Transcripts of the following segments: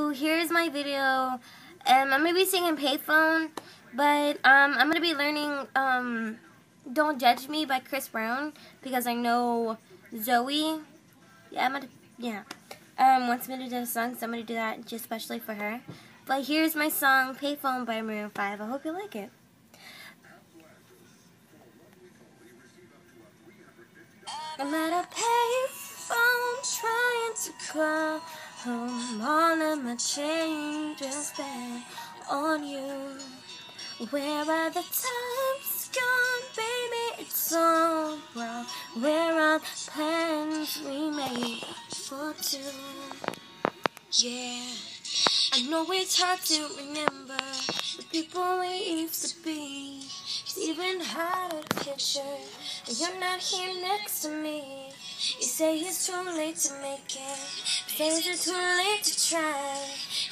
So here's my video. I'm gonna be singing Payphone, but I'm gonna be learning Don't Judge Me by Chris Brown because I know Zoe. Wants me to do a song, so I'm gonna do that just especially for her. But here's my song Payphone by Maroon 5. I hope you like it. I'm at a payphone trying to call home. All of my changes spent on you. Where are the times gone, baby? It's all wrong. Where are the plans we made for two? Yeah, I know it's hard to remember the people we used to be. It's even harder to picture and you're not here next to me. You say it's too late to make it, say it's too late to try.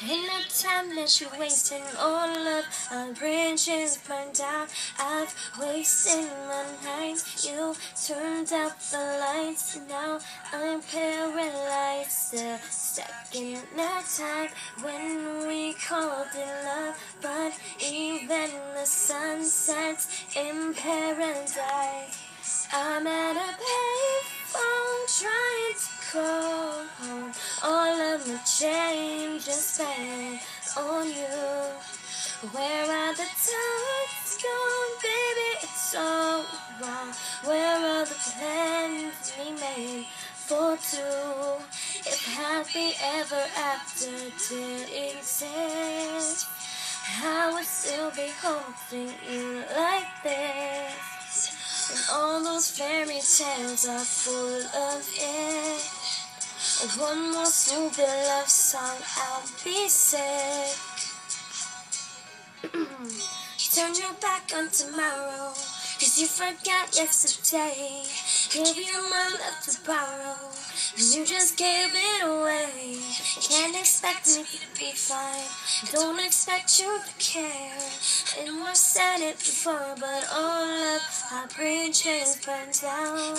Ain't no time that you're wasting. All of our bridges burned out. I've wasted my nights. You turned out the lights. Now I'm paralyzed, still stuck in that time when we called it love. But even the sun sets in paradise. I'm at a payphone trying to call home. All of my changes spent on you. Where are the times gone, baby? It's all wrong. Where are the plans we made for two? If happy ever after did exist, I would still be holding you like this. And all those fairy tales are full of it. One more stupid love song, I'll be sick. Turn your back on tomorrow, 'cause you forgot yesterday. Gave you my love to borrow, and you just gave it away. Can't expect me to be fine, don't expect you to care. And I've said it before, but all of our bridges burned down.